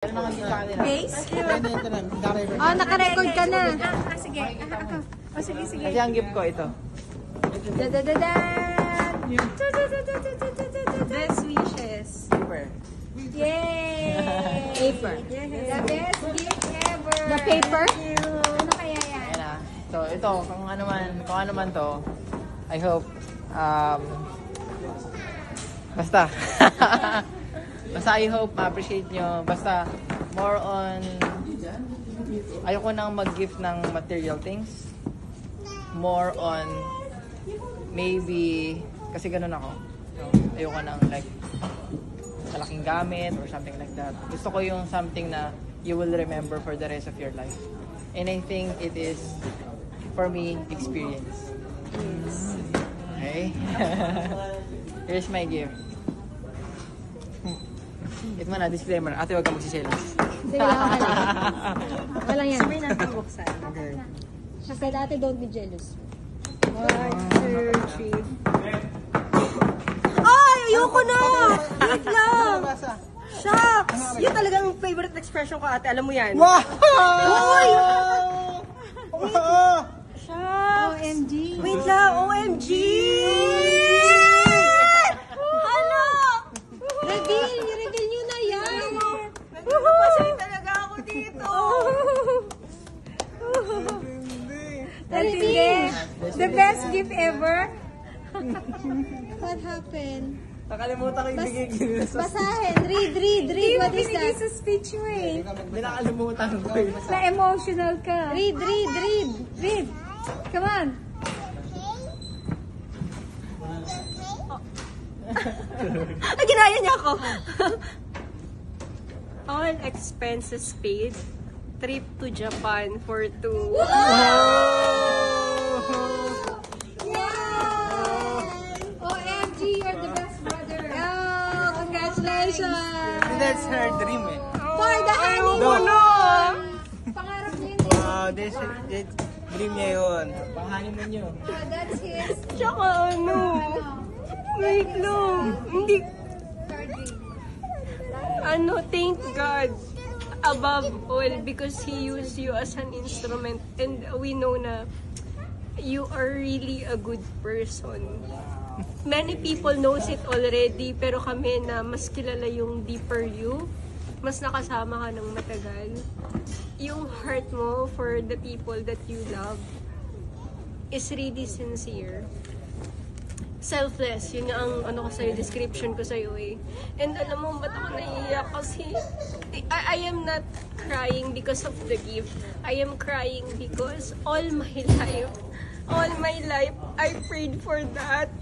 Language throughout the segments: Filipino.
Base? Oh, naka-record ka na. Sige. Oh, sige. Kasi ang gift ko ito. Best wishes. Paper. Yay! Paper. The best gift ever. The paper? Ano kaya yan? Ayan na. So, ito, kung ano man to, I hope, basta. Basta I hope ma-appreciate nyo. Basta, more on, ayoko nang mag-gift ng material things. More on, maybe, kasi ganun ako. So, ayoko nang like, malaking gamit or something like that. Gusto ko yung something na you will remember for the rest of your life. And I think it is, for me, experience. Okay? Here's my gift. Ito na, disclaimer. Ate, huwag ka magsiselos. Sige lang, walang yan. May natin buksan. Okay. Kasi dati don't be jealous. 1, 2, 3. Ay! Ayoko na! Wait lang! Shucks! Yun talagang favorite expression ko, ate. Alam mo yan. Wow! Uy! Shucks! OMG! Wait lang! OMG! Ano? Reveal! I-reveal nyo na yan! Nagpapasay talaga ako dito! Reveal! The best gift ever? What happened? Nakalimutan ko yung bigay ko. Basahin! Read! What is that? Sa speech mo eh. Hindi nakalimutan ko yun. Na-emotional ka. Read! Come on! Ay, ginaya niya ako! All expenses paid. Trip to Japan for 2. OMG, you're the best brother. Oh, congratulations. That's her dream eh. For the honeymoon. Pangarap niya yun. This dream niya yun. Pang-honeymoon niyo. That's his. Tsaka ano? Wait lang. Hindi. Ano, thank God. Above all, because He used you as an instrument. And we know na you are really a good person. Many people knows it already, pero kami na mas kilala yung deeper you, mas nakasama ka ng matagal. Yung heart mo for the people that you love is really sincere. Selfless, yun ang ano ko sa'yo, description ko sa'yo eh. And alam mo, ba't ako naiiyak? Kasi I am not crying because of the gift. I am crying because all my life, I prayed for that.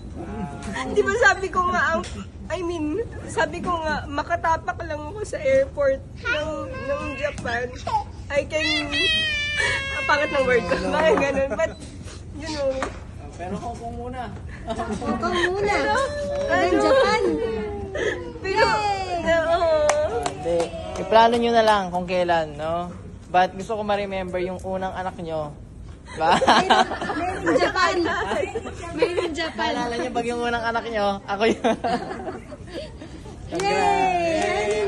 Di ba sabi ko nga, sabi ko nga, makatapak lang ako sa airport ng Japan. I can, pangat ng word ko, bakit ganun, but, you know. Pero Hong Kong muna. Hong Kong muna. Then Japan. Pero, Hindi. Iplano nyo na lang kung kailan, no? But gusto ko ma-remember yung unang anak nyo. Diba? Made in Japan. Made in Japan. Maalala nyo pag yung unang anak nyo, ako yun. Yay!